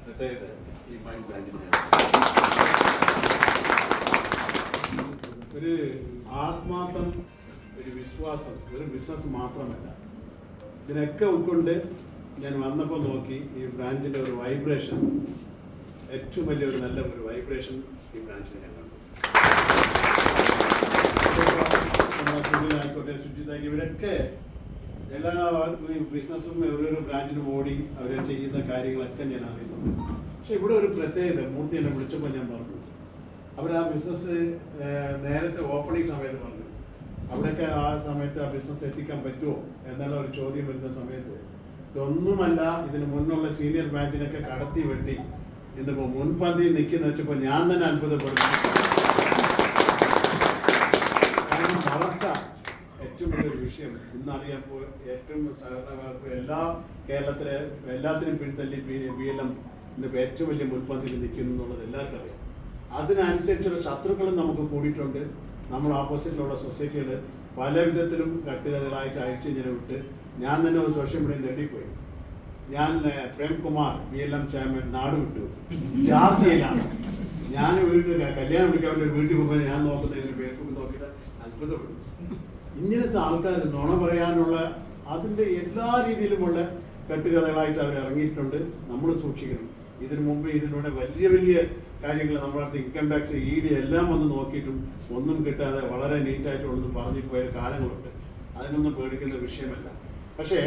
പ്രത്യേകത ഈ മൈൻഡ് ബ്രാഞ്ചിന് ഒരു ആത്മാർത്ഥം, ഒരു വിശ്വാസം, ഒരു ബിസിനസ് മാത്രമല്ല. ഇതിനൊക്കെ ഉൾക്കൊണ്ട് ഞാൻ വന്നപ്പോൾ നോക്കി ഈ ബ്രാഞ്ചിൻ്റെ ഒരു വൈബ്രേഷൻ, ഏറ്റവും വലിയ ഒരു നല്ല ഒരു വൈബ്രേഷൻ ഈ ബ്രാഞ്ചിൽ ഞാൻ കണ്ടു. ആയിക്കോട്ടെ, ശുചിതാക്കി, ഇവരൊക്കെ എല്ലാ ബിസിനസ്സും ഓരോരോ ബ്രാഞ്ചിനും ഓടി അവർ ചെയ്യുന്ന കാര്യങ്ങളൊക്കെ ഞാൻ അറിയുന്നുണ്ട്. പക്ഷെ ഇവിടെ ഒരു പ്രത്യേകത, മൂർത്തി എന്നെ വിളിച്ചപ്പോൾ ഞാൻ പറഞ്ഞു, അവർ ആ ബിസിനസ് നേരത്തെ ഓപ്പണിംഗ് സമയത്ത് പറഞ്ഞു, അവിടെയൊക്കെ ആ സമയത്ത് ആ ബിസിനസ് എത്തിക്കാൻ പറ്റുമോ എന്നുള്ള ഒരു ചോദ്യം വരുന്ന സമയത്ത് ഇതൊന്നുമല്ല, ഇതിന് മുന്നുള്ള സീനിയർ ബ്രാഞ്ചിനൊക്കെ കടത്തി വെട്ടി ഇന്നിപ്പോൾ മുൻപന്തി നിൽക്കുന്ന വെച്ചപ്പോൾ ഞാൻ തന്നെ അത്ഭുതപ്പെടുന്നു. കാരണം വളർച്ച ഏറ്റവും വലിയൊരു വിഷയം ഇന്നറിയാപ്പോൾ ഏറ്റവും എല്ലാ കേരളത്തിലെ എല്ലാത്തിനും പിൻതള്ളി BLM ഇന്നിപ്പോൾ ഏറ്റവും വലിയ മുൻപന്തിയിൽ നിൽക്കുന്നു എന്നുള്ളത് എല്ലാവർക്കും അറിയാം. അതിനനുസരിച്ചുള്ള ശത്രുക്കളും നമുക്ക് കൂടിയിട്ടുണ്ട്. നമ്മൾ ഓപ്പോസിറ്റിലുള്ള സൊസൈറ്റികൾ പല വിധത്തിലും കട്ടുകഥകളായിട്ട് അഴിച്ചിങ്ങനെ വിട്ട് ഞാൻ തന്നെ ഒരു സോഷ്യൽ മീഡിയ നേടിപ്പോയി. ഞാൻ പ്രേംകുമാർ BLM ചെയർമാൻ നാട് വിട്ടു, ജോർജിയയിലാണ്. ഞാൻ വീട്ടിൽ കല്യാണം വിളിക്കാൻ വേണ്ടി ഒരു വീട്ടിൽ പോകുമ്പോൾ ഞാൻ നോക്കുന്നതിന് ഫേസ്ബുക്ക് നോക്കിയിട്ട് അത്ഭുതപ്പെടും. ഇങ്ങനത്തെ ആൾക്കാർ നുണ പറയാനുള്ള അതിൻ്റെ എല്ലാ രീതിയിലുമുള്ള കെട്ടുകഥകളായിട്ട് അവർ ഇറങ്ങിയിട്ടുണ്ട്. നമ്മൾ സൂക്ഷിക്കണം. ഇതിനു മുമ്പ് ഇതിലൂടെ വലിയ വലിയ കാര്യങ്ങൾ നമ്മളടുത്ത് ഇൻകം ടാക്സ് ED എല്ലാം വന്ന് നോക്കിയിട്ടും ഒന്നും കിട്ടാതെ വളരെ നീറ്റായിട്ടുള്ളതെന്ന് പറഞ്ഞു പോയ കാലങ്ങളുണ്ട്. അതിനൊന്നും പേടിക്കുന്ന വിഷയമല്ല. പക്ഷേ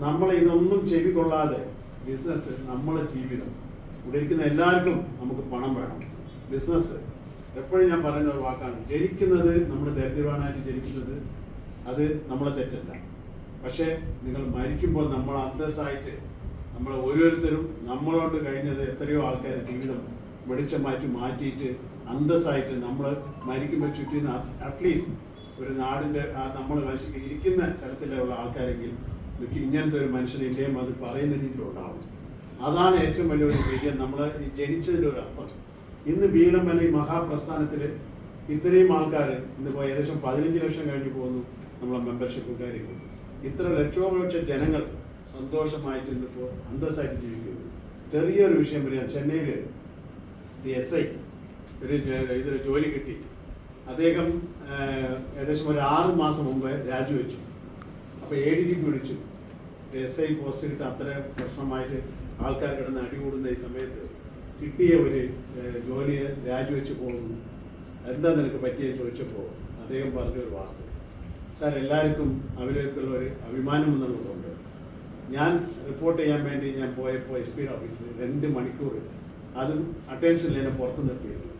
നമ്മൾ ഇതൊന്നും ചെവി കൊള്ളാതെ ബിസിനസ്, നമ്മളെ ജീവിതം, ഇവിടെ ഇരിക്കുന്ന എല്ലാവർക്കും നമുക്ക് പണം വേണം. ബിസിനസ് എപ്പോഴും ഞാൻ പറയുന്ന ഒരു വാക്കാണ്, ജനിക്കുന്നത് നമ്മൾ ദരിദ്രവാനായിട്ട് ജനിക്കുന്നത് അത് നമ്മളെ തെറ്റല്ല. പക്ഷേ നിങ്ങൾ മരിക്കുമ്പോൾ നമ്മൾ അന്തസ്സായിട്ട്, നമ്മൾ ഓരോരുത്തരും നമ്മളോട് കഴിഞ്ഞത് എത്രയോ ആൾക്കാരുടെ ജീവിതം വെളിച്ചമാറ്റി മാറ്റിയിട്ട് അന്തസ്സായിട്ട് നമ്മൾ മരിക്കുമ്പോൾ ചുറ്റുന്ന അറ്റ്ലീസ്റ്റ് ഒരു നാടിൻ്റെ നമ്മൾ ഇരിക്കുന്ന സ്ഥലത്തിലുള്ള ആൾക്കാരെങ്കിൽ ഇങ്ങനത്തെ ഒരു മനുഷ്യൻ ഇന്ത്യയും അത് പറയുന്ന രീതിയിലുണ്ടാവും. അതാണ് ഏറ്റവും വലിയൊരു വിജയം, നമ്മൾ ഈ ജനിച്ചതിൻ്റെ ഒരു അർത്ഥം. ഇന്ന് BLM ഈ മഹാപ്രസ്ഥാനത്തിൽ ഇത്രയും ആൾക്കാർ ഇന്നിപ്പോൾ ഏകദേശം 15 ലക്ഷം കഴിഞ്ഞ് പോകുന്നു നമ്മളെ മെമ്പർഷിപ്പ് കാര്യങ്ങൾ. ഇത്ര ലക്ഷോപലക്ഷം ജനങ്ങൾ സന്തോഷമായിട്ട് ഇന്നിപ്പോൾ അന്തസ്സായിട്ട് ജീവിക്കുന്നു. ചെറിയൊരു വിഷയം പറയാം. ചെന്നൈയിൽ SI ഇതൊരു ജോലി കിട്ടി. അദ്ദേഹം ഏകദേശം ഒരു 6 മാസം മുമ്പ് രാജിവെച്ചു. അപ്പോൾ ADGP വിളിച്ചു. SI പോസ്റ്റ് കിട്ടാൻ അത്ര പ്രശ്നമായിട്ട് ആൾക്കാർ കിടന്ന് അടികൂടുന്ന ഈ സമയത്ത് കിട്ടിയ ഒരു ജോലിയെ രാജിവെച്ച് പോകുന്നു. എന്താ നിനക്ക് പറ്റിയെന്ന് ചോദിച്ചപ്പോൾ അദ്ദേഹം പറഞ്ഞൊരു വാക്ക്, സാർ എല്ലാവർക്കും അവരേക്കുള്ള ഒരു അഭിമാനം എന്നുള്ളതുകൊണ്ട് ഞാൻ റിപ്പോർട്ട് ചെയ്യാൻ വേണ്ടി ഞാൻ പോയപ്പോൾ SP ഓഫീസിൽ 2 മണിക്കൂർ അതും അറ്റൻഷനിൽ എന്നെ പുറത്ത് നിർത്തിയിരുന്നു.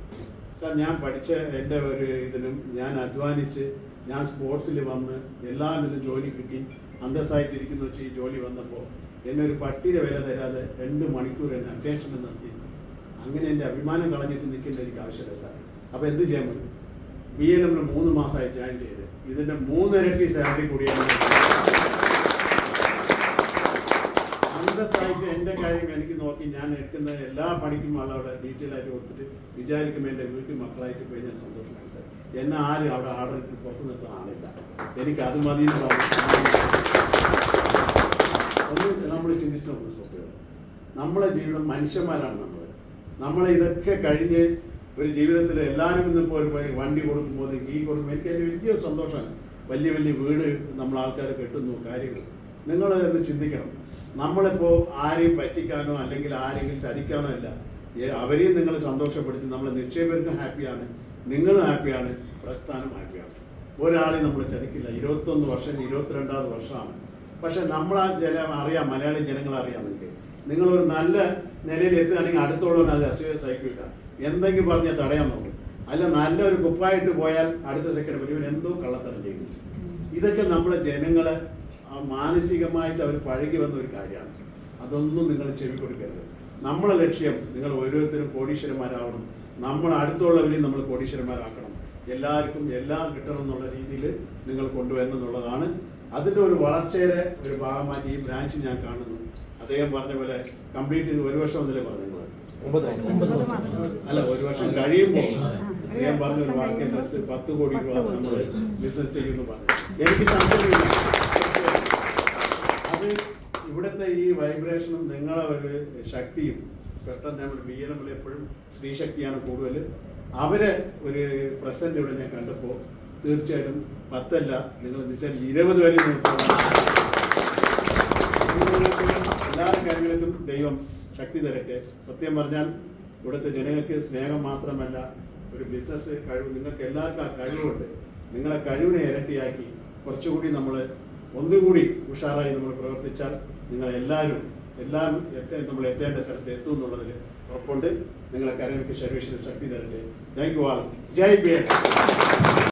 സാർ ഞാൻ പഠിച്ച എൻ്റെ ഒരു ഇതിനും ഞാൻ അധ്വാനിച്ച് ഞാൻ സ്പോർട്സിൽ വന്ന് എല്ലാത്തിനും ജോലി കിട്ടി അന്തസ്സായിട്ടിരിക്കുന്നു വെച്ച് ഈ ജോലി വന്നപ്പോൾ എന്നെ ഒരു പട്ടിയുടെ വില തരാതെ 2 മണിക്കൂർ എന്നെ അറ്റൻഷനിൽ നിർത്തി. അങ്ങനെ എൻ്റെ അഭിമാനം കളഞ്ഞിട്ട് നിൽക്കുന്ന എനിക്ക് ആവശ്യമില്ല സാർ. അപ്പോൾ എന്ത് ചെയ്യാൻ പറ്റും? BLM 3 മാസമായി ജോയിൻ ചെയ്ത് ഇതിൻ്റെ 3 ഇരട്ടി സാലറി കൂടിയാണ്. അന്തസ്സായിട്ട് എൻ്റെ കാര്യം എനിക്ക് നോക്കി ഞാൻ എടുക്കുന്ന എല്ലാ പണിക്കും ആളവിടെ ഡീറ്റെയിൽ ആയിട്ട് കൊടുത്തിട്ട് വിചാരിക്കുമ്പോൾ എൻ്റെ വീട്ടിൽ മക്കളായിട്ട് പോയി ഞാൻ സന്തോഷമായി സാർ. എന്നെ ആരും അവിടെ ആർഡർ ഇട്ട് പുറത്ത് നിർത്താൻ ആളില്ല. എനിക്ക് അത് മതി എന്ന് പറഞ്ഞു. ഒന്ന് നമ്മൾ ചിന്തിച്ചിട്ടുണ്ട് സുഹൃത്തുക്കൾ, നമ്മളെ ജീവിതം മനുഷ്യന്മാരാണ്. നമ്മളെ ഇതൊക്കെ കഴിഞ്ഞ് ഒരു ജീവിതത്തിൽ എല്ലാവരും ഇന്നിപ്പോൾ ഒരു വണ്ടി കൊടുക്കുമ്പോൾ കീ കൊടുക്കുമ്പോൾ എനിക്ക് അതിന് വലിയ സന്തോഷമാണ്. വലിയ വലിയ വീട് നമ്മൾ ആൾക്കാർ കെട്ടുന്നു കാര്യങ്ങൾ. നിങ്ങൾ എന്ന് ചിന്തിക്കണം. നമ്മളിപ്പോൾ ആരെയും പറ്റിക്കാനോ അല്ലെങ്കിൽ ആരെങ്കിലും ചതിക്കാനോ അല്ല. അവരെയും നിങ്ങൾ സന്തോഷപ്പെടുത്തി നമ്മളെ നിക്ഷേപകർക്കും ഹാപ്പിയാണ്, നിങ്ങളും ഹാപ്പിയാണ്, പ്രസ്ഥാനം ഹാപ്പിയാണ്. ഒരാളെയും നമ്മൾ ചതിക്കില്ല. 21 വർഷം 22ാമത് വർഷമാണ്. പക്ഷെ നമ്മളാ അറിയാം, മലയാളി ജനങ്ങൾ അറിയാം. നിങ്ങളൊരു നല്ല നിലയിൽ എത്തുകയാണെങ്കിൽ അടുത്തുള്ളവന് അത് അസൂയ സഹിക്കില്ല. എന്തെങ്കിലും പറഞ്ഞാൽ തടയാൻ നോക്കും. അല്ല നല്ലൊരു കുപ്പായിട്ട് പോയാൽ അടുത്ത സെക്കൻഡ് പറ്റും എന്തോ കള്ളത്തരം ചെയ്യുന്നു. ഇതൊക്കെ നമ്മളെ ജനങ്ങളെ മാനസികമായിട്ട് അവർ പഴകി വന്ന ഒരു കാര്യമാണ്. അതൊന്നും നിങ്ങൾ ചെവി കൊടുക്കരുത്. നമ്മളെ ലക്ഷ്യം നിങ്ങൾ ഓരോരുത്തരും കോടീശ്വരന്മാരാവണം. നമ്മൾ അടുത്തുള്ളവരെയും നമ്മൾ കോടീശ്വരന്മാരാക്കണം. എല്ലാവർക്കും എല്ലാം കിട്ടണം എന്നുള്ള രീതിയിൽ നിങ്ങൾ കൊണ്ടുവരണം എന്നുള്ളതാണ്. അതിൻ്റെ ഒരു വളർച്ചയുടെ ഒരു ഭാഗമായിട്ട് ഈ ബ്രാഞ്ച് ഞാൻ കാണുന്നു. അദ്ദേഹം പറഞ്ഞ പോലെ കംപ്ലീറ്റ് ചെയ്ത് 1 വർഷം എന്നല്ലേ പറഞ്ഞു? അല്ല, 1 വർഷം കഴിയുമ്പോൾ അദ്ദേഹം പറഞ്ഞൊരു വാക്കിൻ്റെ അടുത്ത് 10 കോടി രൂപ നമ്മൾ ബിസിനസ് ചെയ്യുമെന്ന് പറഞ്ഞു. എനിക്ക് സംശയമില്ല. അത് ഇവിടുത്തെ ഈ വൈബ്രേഷനും നിങ്ങളെ ഒരു ശക്തിയും പെട്ടെന്ന് നമ്മൾ BLM എപ്പോഴും സ്ത്രീശക്തിയാണ് കൂടുതൽ. അവരെ ഒരു പ്രസന്റ് ഇവിടെ ഞാൻ കണ്ടപ്പോൾ തീർച്ചയായിട്ടും 10 അല്ല, നിങ്ങൾ എന്താ 20 വരെ എല്ലാ കാര്യങ്ങൾക്കും ദൈവം ശക്തി തരട്ടെ. സത്യം പറഞ്ഞാൽ ഇവിടുത്തെ ജനങ്ങൾക്ക് സ്നേഹം മാത്രമല്ല, ഒരു ബിസിനസ് കഴിവ്, നിങ്ങൾക്ക് എല്ലാവർക്കും ആ കഴിവുണ്ട്. നിങ്ങളെ കഴിവിനെ ഇരട്ടിയാക്കി കുറച്ചുകൂടി ഒന്നുകൂടി ഉഷാറായി നമ്മൾ പ്രവർത്തിച്ചാൽ നിങ്ങളെല്ലാവരും നമ്മൾ എത്തേണ്ട സ്ഥലത്ത് എത്തും എന്നുള്ളതിൽ ഉറപ്പുണ്ട്. നിങ്ങളെ കാര്യങ്ങൾക്ക് സർവേശ്വരൻ ശക്തി തരട്ടെ. Thank you all. ജയ് BLM.